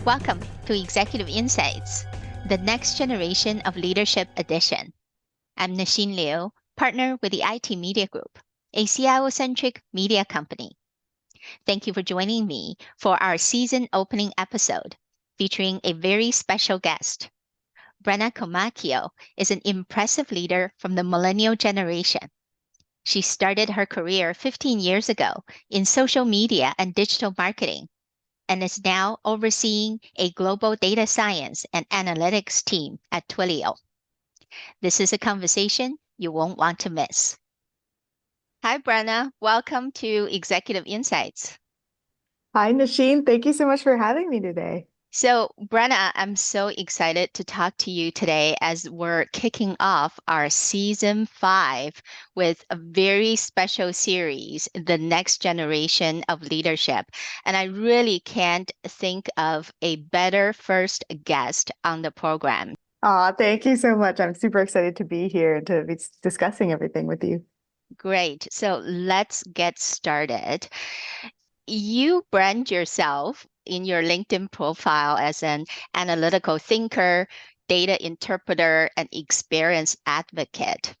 Welcome to Executive Insights, the next generation of leadership edition. I'm Nasheen Liu, partner with the IT Media Group, a CIO-centric media company. Thank you for joining me for our season opening episode featuring a very special guest. Brenna Comacchio is an impressive leader from the millennial generation. She started her career 15 years ago in social media and digital marketing and is now overseeing a global data science and analytics team at Twilio. This is a conversation you won't want to miss. Hi, Brenna. Welcome to Executive Insights. Hi, Nasheen. Thank you so much for having me today. So, Brenna, I'm so excited to talk to you today as we're kicking off our season 5 with a very special series, The Next Generation of Leadership. And I really can't think of a better first guest on the program. Thank you so much. I'm super excited to be here and to be discussing everything with you. Great. So let's get started. You brand yourself in your LinkedIn profile as an analytical thinker, data interpreter, and experience advocate.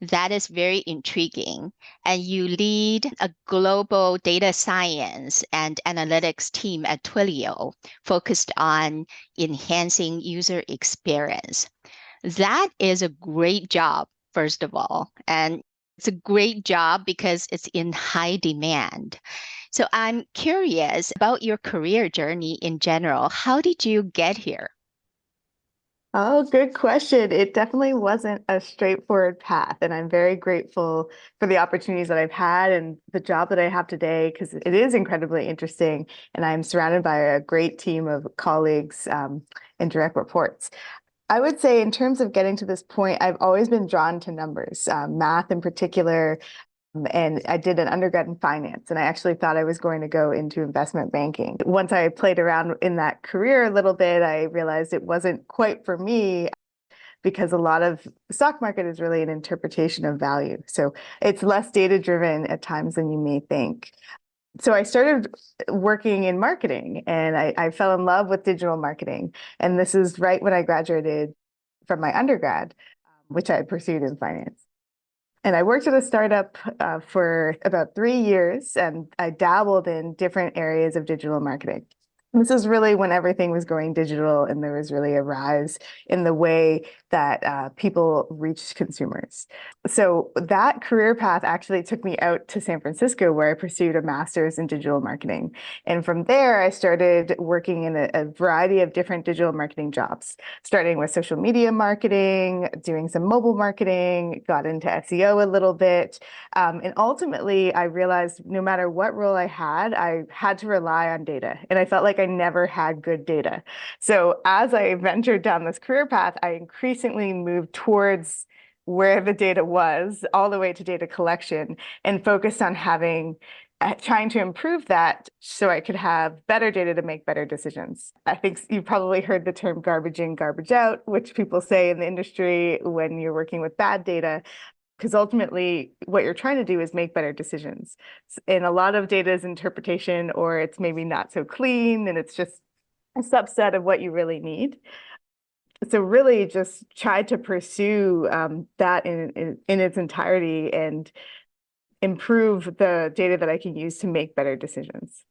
That is very intriguing. And you lead a global data science and analytics team at Twilio, focused on enhancing user experience. That is a great job, first of all. And it's a great job because it's in high demand. So I'm curious about your career journey in general. How did you get here? Oh, good question. It definitely wasn't a straightforward path, and I'm very grateful for the opportunities that I've had and the job that I have today because it is incredibly interesting, and I'm surrounded by a great team of colleagues and direct reports. I would say in terms of getting to this point, I've always been drawn to numbers, math in particular. And I did an undergrad in finance, and I actually thought I was going to go into investment banking. Once I played around in that career a little bit, I realized it wasn't quite for me because a lot of the stock market is really an interpretation of value. So it's less data driven at times than you may think. So I started working in marketing, and I fell in love with digital marketing. And this is right when I graduated from my undergrad, which I pursued in finance. And I worked at a startup for about 3 years, and I dabbled in different areas of digital marketing. This is really when everything was going digital, and there was really a rise in the way that people reached consumers. So that career path actually took me out to San Francisco, where I pursued a master's in digital marketing. And from there, I started working in a variety of different digital marketing jobs, starting with social media marketing, doing some mobile marketing, got into SEO a little bit. And ultimately, I realized no matter what role I had to rely on data. And I felt like I never had good data. So as I ventured down this career path, I increasingly moved towards where the data was, all the way to data collection, and focused on trying to improve that so I could have better data to make better decisions. I think you've probably heard the term garbage in, garbage out, which people say in the industry when you're working with bad data, because ultimately what you're trying to do is make better decisions. And a lot of data is interpretation, or it's maybe not so clean, and it's just a subset of what you really need. So really just tried to pursue that in its entirety and improve the data that I can use to make better decisions.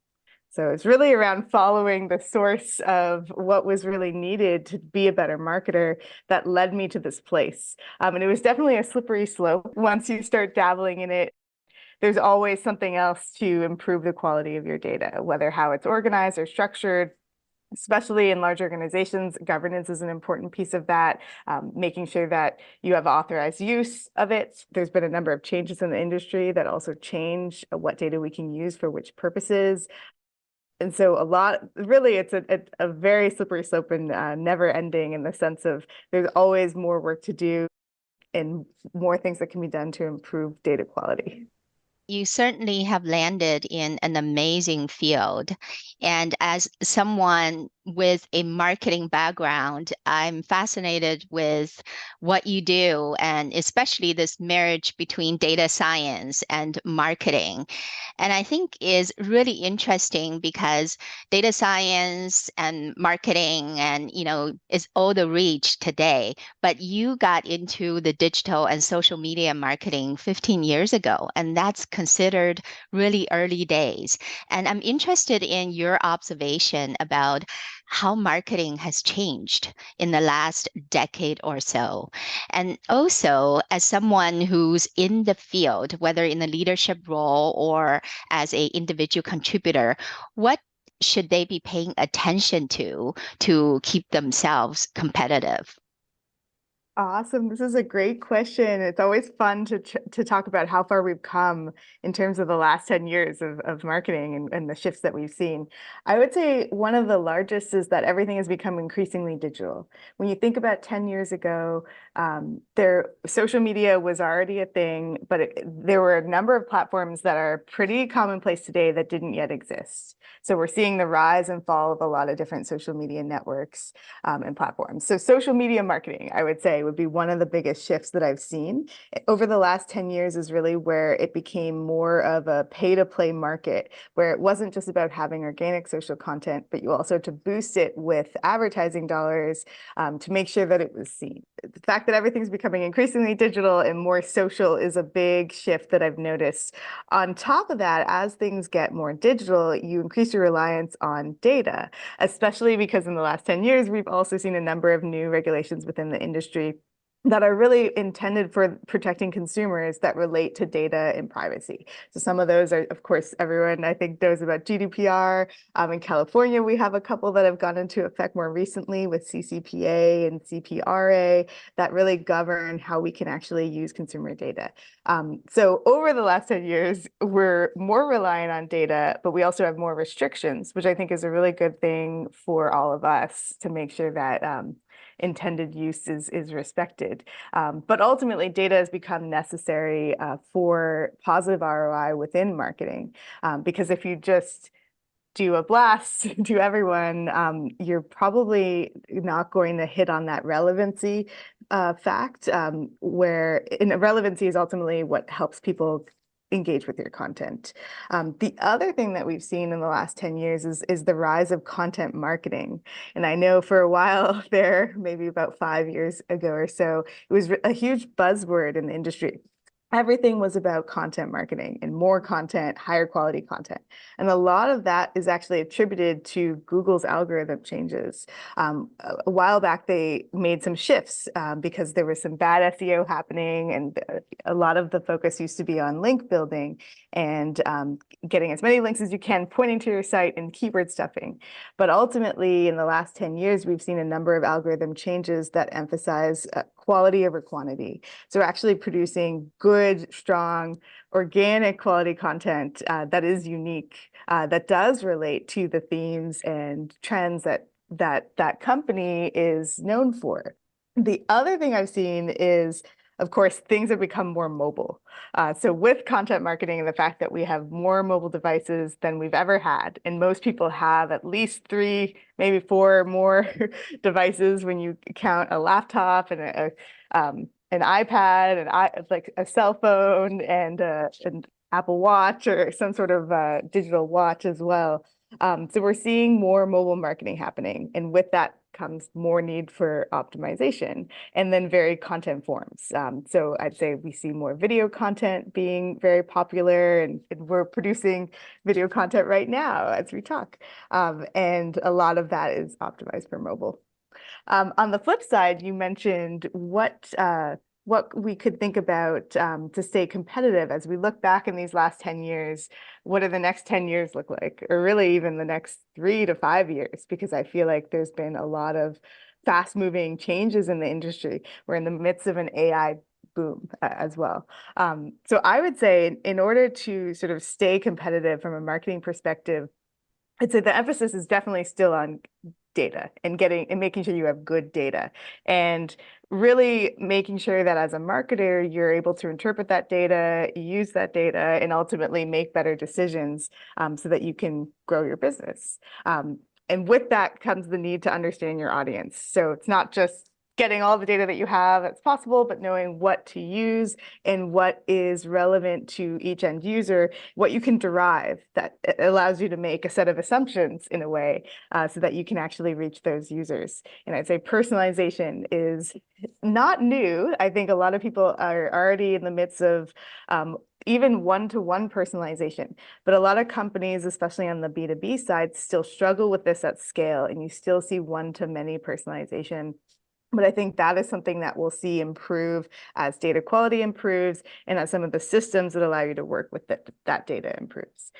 So it's really around following the source of what was really needed to be a better marketer that led me to this place. And it was definitely a slippery slope. Once you start dabbling in it, there's always something else to improve the quality of your data, whether how it's organized or structured. Especially in large organizations, governance is an important piece of that, making sure that you have authorized use of it. There's been a number of changes in the industry that also change what data we can use for which purposes. And so really, it's a very slippery slope and never ending in the sense of there's always more work to do and more things that can be done to improve data quality. You certainly have landed in an amazing field. And as someone with a marketing background, I'm fascinated with what you do, and especially this marriage between data science and marketing. And I think is really interesting because data science and marketing and is all the rage today. But you got into the digital and social media marketing 15 years ago, and that's considered really early days. And I'm interested in your observation about how marketing has changed in the last decade or so. And also, as someone who's in the field, whether in a leadership role or as a individual contributor, what should they be paying attention to keep themselves competitive? Awesome. This is a great question. It's always fun to talk about how far we've come in terms of the last 10 years of marketing and the shifts that we've seen. I would say one of the largest is that everything has become increasingly digital. When you think about 10 years ago, social media was already a thing, but there were a number of platforms that are pretty commonplace today that didn't yet exist. So we're seeing the rise and fall of a lot of different social media networks and platforms. So social media marketing, I would say, would be one of the biggest shifts that I've seen over the last 10 years is really where it became more of a pay-to-play market, where it wasn't just about having organic social content, but you also had to boost it with advertising dollars to make sure that it was seen. The fact that everything's becoming increasingly digital and more social is a big shift that I've noticed. On top of that, as things get more digital, you increase your reliance on data, especially because in the last 10 years, we've also seen a number of new regulations within the industry that are really intended for protecting consumers that relate to data and privacy. So some of those are, of course, everyone I think knows about GDPR. In California, we have a couple that have gone into effect more recently with CCPA and CPRA that really govern how we can actually use consumer data. So over the last 10 years, we're more reliant on data, but we also have more restrictions, which I think is a really good thing for all of us to make sure that intended use is respected. But ultimately, data has become necessary for positive ROI within marketing. Because if you just do a blast to everyone, you're probably not going to hit on that relevancy fact, where relevancy is ultimately what helps people engage with your content. The other thing that we've seen in the last 10 years is the rise of content marketing. And I know for a while there, maybe about 5 years ago or so, it was a huge buzzword in the industry. Everything was about content marketing and more content, higher quality content. And a lot of that is actually attributed to Google's algorithm changes. A while back, they made some shifts because there was some bad SEO happening, and a lot of the focus used to be on link building and getting as many links as you can, pointing to your site and keyword stuffing. But ultimately, in the last 10 years, we've seen a number of algorithm changes that emphasize quality over quantity. So actually producing good, strong, organic quality content that is unique, that does relate to the themes and trends that company is known for. The other thing I've seen is, of course, things have become more mobile. So with content marketing and the fact that we have more mobile devices than we've ever had, and most people have at least 3, maybe 4 more devices when you count a laptop and an iPad and like a cell phone and an Apple Watch or some sort of digital watch as well. So we're seeing more mobile marketing happening, and with that comes more need for optimization and then varied content forms. So I'd say we see more video content being very popular, and we're producing video content right now as we talk. And a lot of that is optimized for mobile. On the flip side, you mentioned what we could think about to stay competitive as we look back in these last 10 years. What do the next 10 years look like? Or really even the next 3 to 5 years, because I feel like there's been a lot of fast-moving changes in the industry. We're in the midst of an AI boom as well. So I would say in order to sort of stay competitive from a marketing perspective, I'd say the emphasis is definitely still on data and making sure you have good data, and really making sure that as a marketer, you're able to interpret that data, use that data, and ultimately make better decisions so that you can grow your business. And with that comes the need to understand your audience. So it's not just getting all the data that you have as possible, but knowing what to use and what is relevant to each end user, what you can derive that allows you to make a set of assumptions in a way so that you can actually reach those users. And I'd say personalization is not new. I think a lot of people are already in the midst of even one-to-one personalization. But a lot of companies, especially on the B2B side, still struggle with this at scale, and you still see one-to-many personalization. But I think that is something that we'll see improve as data quality improves and as some of the systems that allow you to work with that data improves.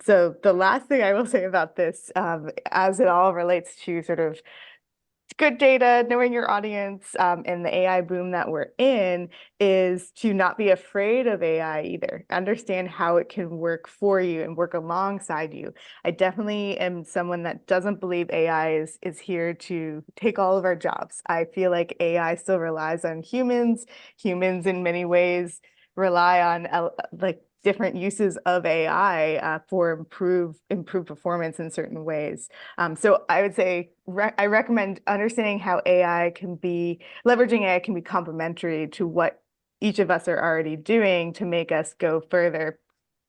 So the last thing I will say about this, as it all relates to sort of good data, knowing your audience, and the AI boom that we're in, is to not be afraid of AI either. Understand how it can work for you and work alongside you. I definitely am someone that doesn't believe AI is here to take all of our jobs. I feel like AI still relies on humans. Humans in many ways rely on like different uses of AI for improved performance in certain ways. So I would say I recommend understanding how leveraging AI can be complementary to what each of us are already doing to make us go further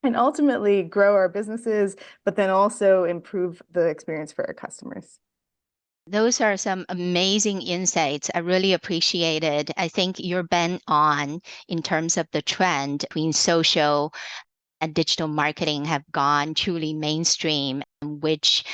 and ultimately grow our businesses, but then also improve the experience for our customers. Those are some amazing insights. I really appreciate it. I think you're bang on in terms of the trend between social and digital marketing have gone truly mainstream, which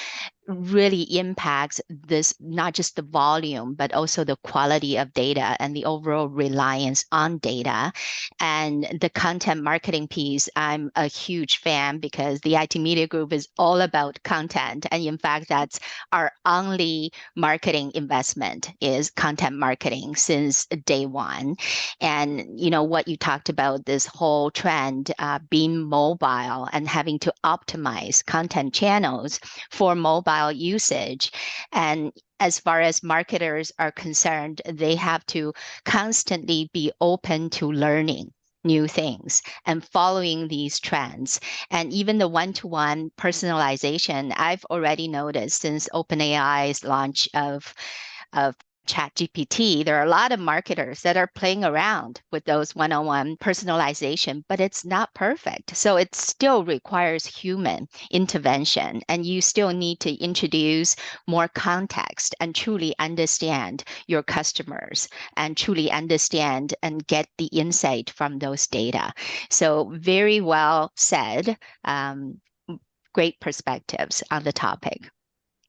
really impacts this, not just the volume, but also the quality of data and the overall reliance on data. And the content marketing piece, I'm a huge fan because the IT Media Group is all about content. And in fact, that's our only marketing investment is content marketing since day one. And what you talked about, this whole trend being mobile and having to optimize content channels for mobile usage. And as far as marketers are concerned, they have to constantly be open to learning new things and following these trends. And even the one-to-one personalization, I've already noticed since OpenAI's launch of ChatGPT, there are a lot of marketers that are playing around with those one-on-one personalization, but it's not perfect. So it still requires human intervention, and you still need to introduce more context and truly understand your customers and truly understand and get the insight from those data. So very well said. Great perspectives on the topic.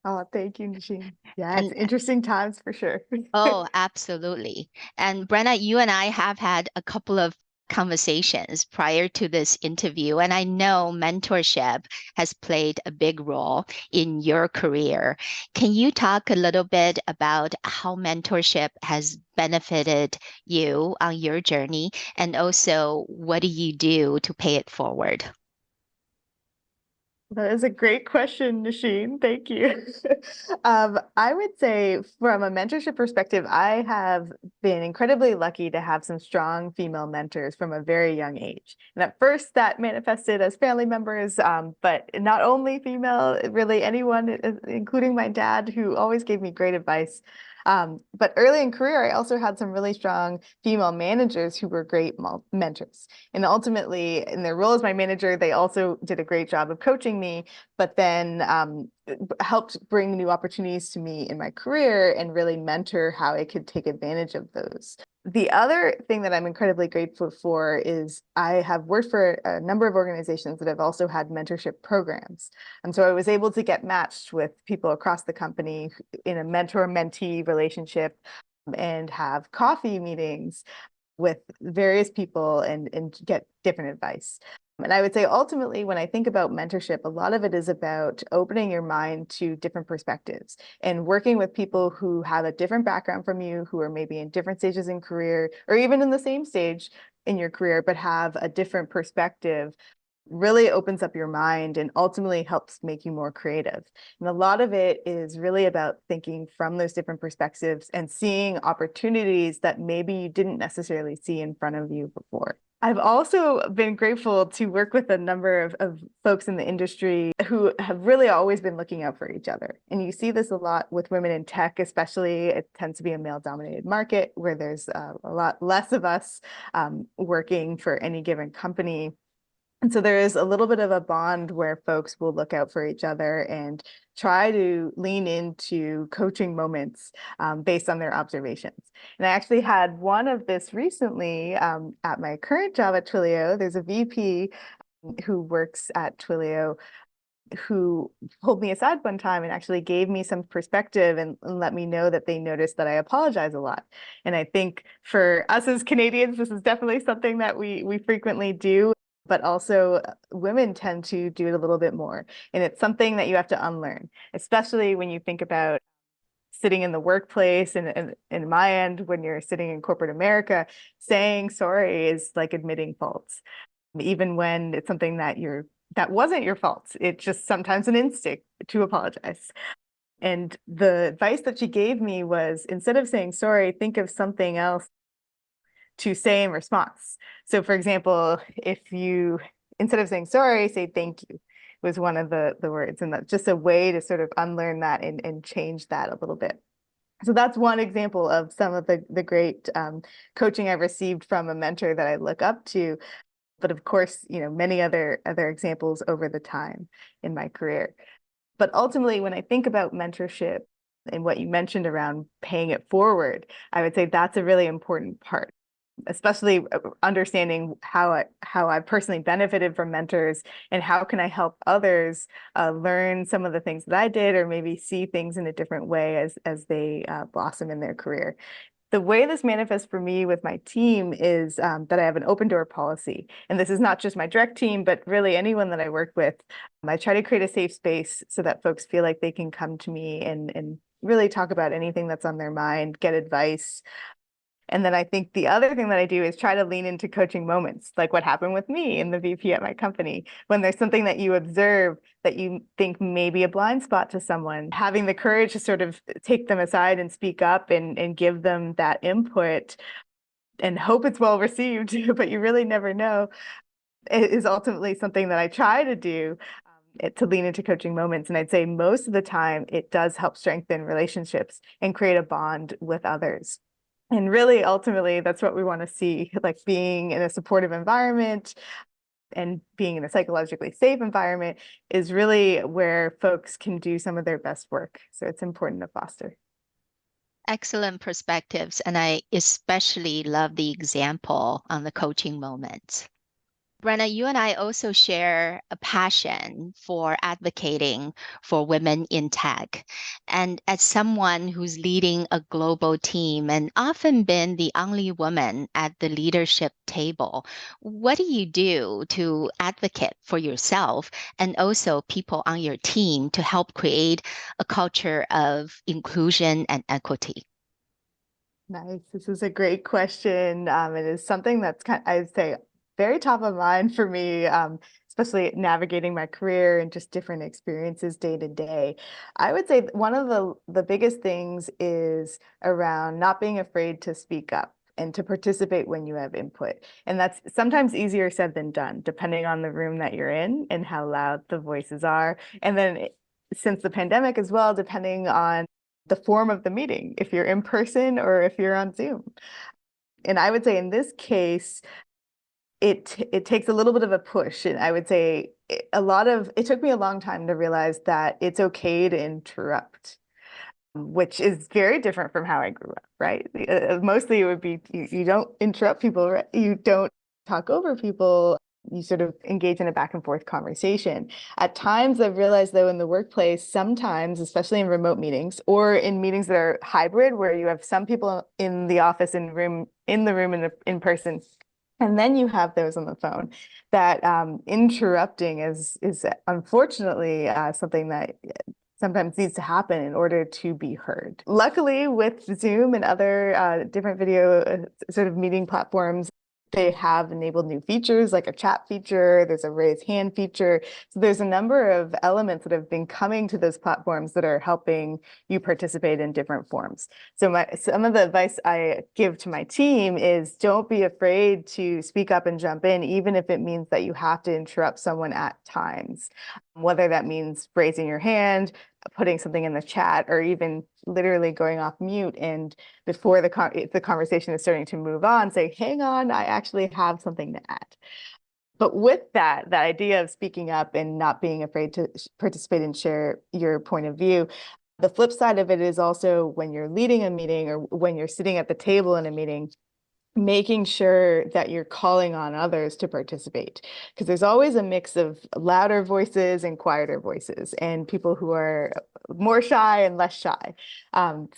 Oh, thank you, Nasheen. Yeah, it's And interesting times for sure. oh, absolutely. And Brenna, you and I have had a couple of conversations prior to this interview, and I know mentorship has played a big role in your career. Can you talk a little bit about how mentorship has benefited you on your journey, and also what do you do to pay it forward? That is a great question, Nasheen. Thank you. I would say from a mentorship perspective, I have been incredibly lucky to have some strong female mentors from a very young age. And at first that manifested as family members, but not only female, really anyone, including my dad, who always gave me great advice. But early in career, I also had some really strong female managers who were great mentors. And ultimately, in their role as my manager, they also did a great job of coaching me, but then helped bring new opportunities to me in my career and really mentor how I could take advantage of those. The other thing that I'm incredibly grateful for is I have worked for a number of organizations that have also had mentorship programs. And so I was able to get matched with people across the company in a mentor-mentee relationship and have coffee meetings with various people and get different advice. And I would say ultimately, when I think about mentorship, a lot of it is about opening your mind to different perspectives and working with people who have a different background from you, who are maybe in different stages in career, or even in the same stage in your career, but have a different perspective really opens up your mind and ultimately helps make you more creative. And a lot of it is really about thinking from those different perspectives and seeing opportunities that maybe you didn't necessarily see in front of you before. I've also been grateful to work with a number of folks in the industry who have really always been looking out for each other. And you see this a lot with women in tech, especially. It tends to be a male-dominated market where there's a lot less of us working for any given company. And so there is a little bit of a bond where folks will look out for each other and try to lean into coaching moments based on their observations. And I actually had one of this recently at my current job at Twilio. There's a VP who works at Twilio who pulled me aside one time and actually gave me some perspective and let me know that they noticed that I apologize a lot. And I think for us as Canadians, this is definitely something that we frequently do, but also women tend to do it a little bit more. And it's something that you have to unlearn, especially when you think about sitting in the workplace and in my end, when you're sitting in corporate America, saying sorry is like admitting faults, even when it's something that wasn't your fault. It's just sometimes an instinct to apologize. And the advice that she gave me was, instead of saying sorry, think of something else to say in response. So for example, if you, instead of saying sorry, say thank you was one of the words. And that's just a way to sort of unlearn that and change that a little bit. So that's one example of some of the great coaching I've received from a mentor that I look up to. But of course, many other examples over the time in my career. But ultimately, when I think about mentorship and what you mentioned around paying it forward, I would say that's a really important part, especially understanding how I personally benefited from mentors and how can I help others learn some of the things that I did, or maybe see things in a different way as they blossom in their career. The way this manifests for me with my team is that I have an open door policy. And this is not just my direct team, but really anyone that I work with. I try to create a safe space so that folks feel like they can come to me and really talk about anything that's on their mind, get advice. And then I think the other thing that I do is try to lean into coaching moments, like what happened with me in the VP at my company. When there's something that you observe that you think may be a blind spot to someone, having the courage to sort of take them aside and speak up and give them that input and hope it's well received, but you really never know, it is ultimately something that I try to do to lean into coaching moments. And I'd say most of the time it does help strengthen relationships and create a bond with others. And really, ultimately, that's what we want to see, like being in a supportive environment and being in a psychologically safe environment is really where folks can do some of their best work. So it's important to foster. Excellent perspectives. And I especially love the example on the coaching moments. Brenna, you and I also share a passion for advocating for women in tech. And as someone who's leading a global team and often been the only woman at the leadership table, what do you do to advocate for yourself and also people on your team to help create a culture of inclusion and equity? Nice. This is a great question. It is something that's I'd say, very top of mind for me, especially navigating my career and just different experiences day to day. I would say one of the biggest things is around not being afraid to speak up and to participate when you have input. And that's sometimes easier said than done, depending on the room that you're in and how loud the voices are. And then since the pandemic as well, depending on the form of the meeting, if you're in person or if you're on Zoom. And I would say in this case, it takes a little bit of a push. And I would say it took me a long time to realize that it's okay to interrupt, which is very different from how I grew up, right? Mostly it would be you don't interrupt people, right? You don't talk over people. You sort of engage in a back and forth conversation. At times, I've realized, though, in the workplace, sometimes, especially in remote meetings or in meetings that are hybrid, where you have some people in the office in the room in person, and then you have those on the phone, that interrupting is unfortunately something that sometimes needs to happen in order to be heard. Luckily, with Zoom and other different video sort of meeting platforms, They have enabled new features like a chat feature, there's a raise hand feature. So there's a number of elements that have been coming to those platforms that are helping you participate in different forms. So some of the advice I give to my team is don't be afraid to speak up and jump in, even if it means that you have to interrupt someone at times, whether that means raising your hand, putting something in the chat, or even literally going off mute and before the conversation is starting to move on, say, hang on, I actually have something to add. But with that, the idea of speaking up and not being afraid to participate and share your point of view, the flip side of it is also when you're leading a meeting or when you're sitting at the table in a meeting, making sure that you're calling on others to participate, because there's always a mix of louder voices and quieter voices and people who are more shy and less shy.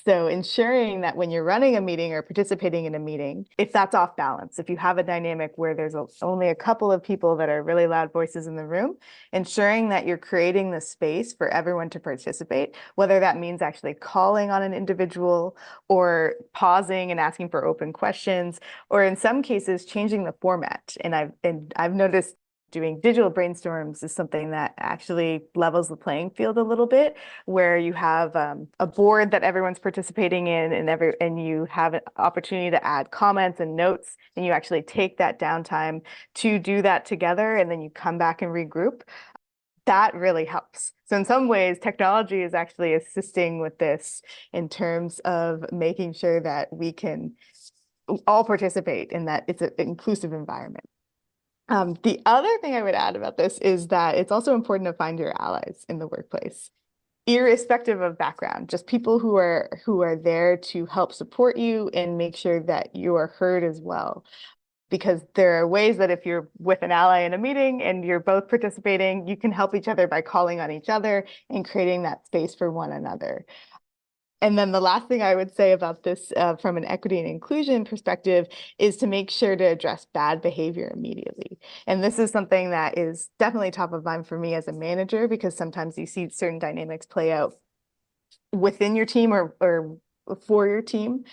So ensuring that when you're running a meeting or participating in a meeting, if that's off balance, if you have a dynamic where there's only a couple of people that are really loud voices in the room, ensuring that you're creating the space for everyone to participate, whether that means actually calling on an individual or pausing and asking for open questions, or in some cases changing the format. And I've noticed doing digital brainstorms is something that actually levels the playing field a little bit, where you have a board that everyone's participating in, and you have an opportunity to add comments and notes, and you actually take that downtime to do that together, and then you come back and regroup. That really helps. So in some ways, technology is actually assisting with this in terms of making sure that we can all participate in that it's an inclusive environment. The other thing I would add about this is that it's also important to find your allies in the workplace, irrespective of background, just people who are there to help support you and make sure that you are heard as well. Because there are ways that if you're with an ally in a meeting and you're both participating, you can help each other by calling on each other and creating that space for one another. And then the last thing I would say about this from an equity and inclusion perspective is to make sure to address bad behavior immediately. And this is something that is definitely top of mind for me as a manager, because sometimes you see certain dynamics play out within your team or for your team.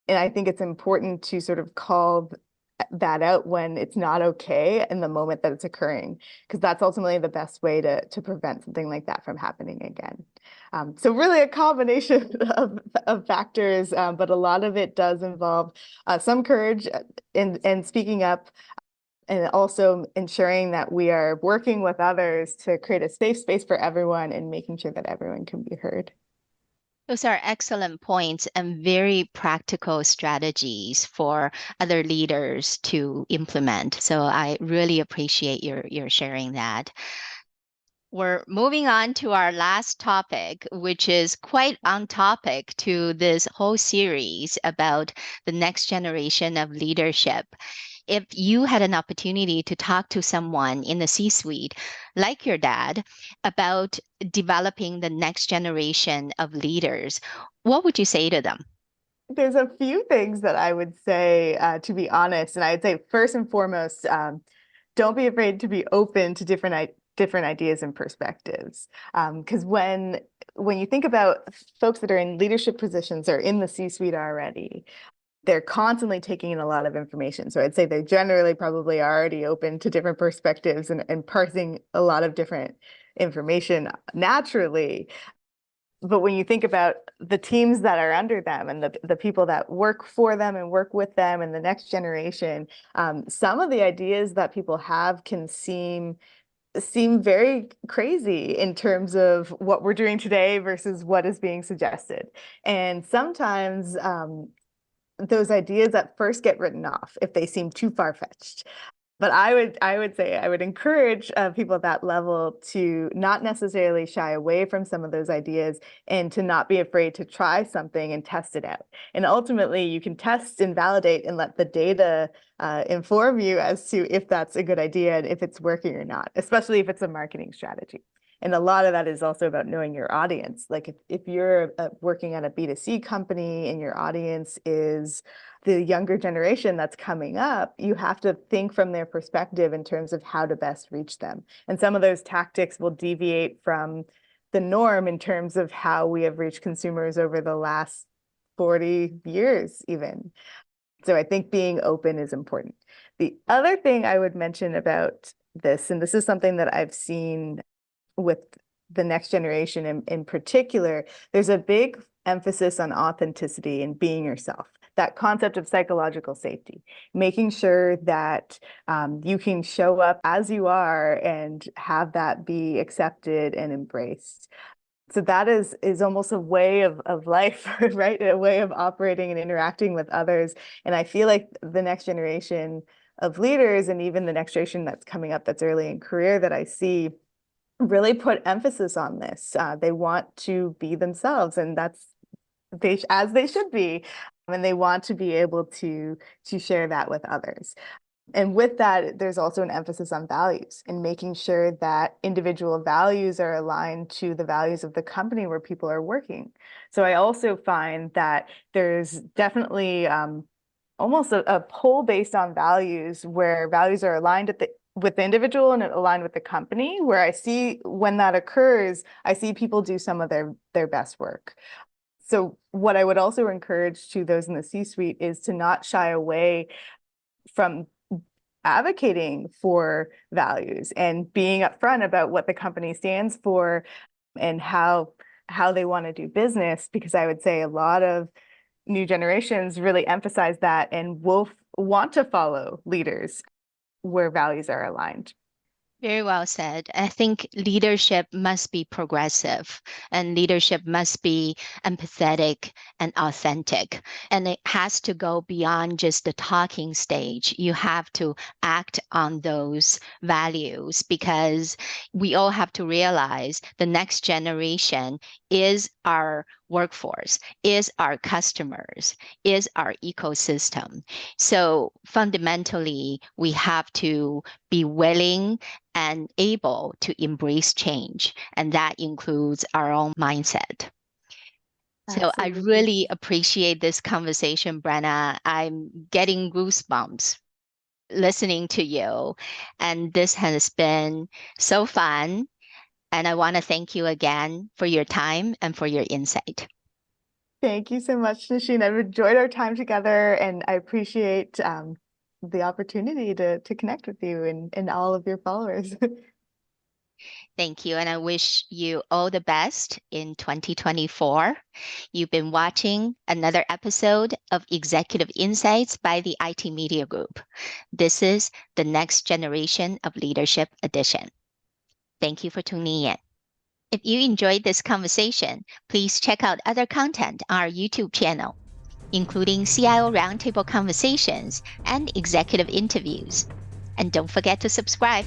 And I think it's important to sort of call that out when it's not okay in the moment that it's occurring, because that's ultimately the best way to prevent something like that from happening again. So really a combination of factors, but a lot of it does involve some courage in speaking up, and also ensuring that we are working with others to create a safe space for everyone and making sure that everyone can be heard. Those are excellent points and very practical strategies for other leaders to implement. So I really appreciate your sharing that. We're moving on to our last topic, which is quite on topic to this whole series about the next generation of leadership. If you had an opportunity to talk to someone in the C-suite, like your dad, about developing the next generation of leaders, what would you say to them? There's a few things that I would say, to be honest, and I'd say first and foremost, don't be afraid to be open to different ideas and perspectives. Because when you think about folks that are in leadership positions or in the C-suite already, they're constantly taking in a lot of information. So I'd say they're generally probably already open to different perspectives and parsing a lot of different information naturally. But when you think about the teams that are under them and the people that work for them and work with them and the next generation, some of the ideas that people have can seem very crazy in terms of what we're doing today versus what is being suggested. And sometimes those ideas at first get written off if they seem too far-fetched. But I would say I would encourage people at that level to not necessarily shy away from some of those ideas and to not be afraid to try something and test it out. And ultimately, you can test and validate and let the data inform you as to if that's a good idea and if it's working or not, especially if it's a marketing strategy. And a lot of that is also about knowing your audience. Like if you're working at a B2C company and your audience is the younger generation that's coming up, you have to think from their perspective in terms of how to best reach them. And some of those tactics will deviate from the norm in terms of how we have reached consumers over the last 40 years even. So I think being open is important. The other thing I would mention about this, and this is something that I've seen with the next generation in particular, there's a big emphasis on authenticity and being yourself. That concept of psychological safety, making sure that you can show up as you are and have that be accepted and embraced. So that is almost a way of life, right? A way of operating and interacting with others. And I feel like the next generation of leaders, and even the next generation that's coming up that's early in career, that I see really put emphasis on this. They want to be themselves, and that's as they should be. And they want to be able to share that with others. And with that, there's also an emphasis on values and making sure that individual values are aligned to the values of the company where people are working. So I also find that there's definitely almost a pull based on values, where values are aligned with the individual and aligned with the company, where I see when that occurs, I see people do some of their best work. So what I would also encourage to those in the C-suite is to not shy away from advocating for values and being upfront about what the company stands for and how they want to do business, because I would say a lot of new generations really emphasize that and will want to follow leaders where values are aligned. Very well said. I think leadership must be progressive, and leadership must be empathetic and authentic. And it has to go beyond just the talking stage. You have to act on those values, because we all have to realize the next generation is our workforce, is our customers, is our ecosystem. So fundamentally, we have to be willing and able to embrace change. And that includes our own mindset. So I Absolutely. really appreciate this conversation, Brenna. I'm getting goosebumps listening to you. And this has been so fun. And I want to thank you again for your time and for your insight. Thank you so much, Nasheen. I've enjoyed our time together, and I appreciate the opportunity to connect with you and all of your followers. Thank you. And I wish you all the best in 2024. You've been watching another episode of Executive Insights by the IT Media Group. This is the Next Generation of Leadership edition. Thank you for tuning in. If you enjoyed this conversation, please check out other content on our YouTube channel, including CIO roundtable conversations and executive interviews. And don't forget to subscribe.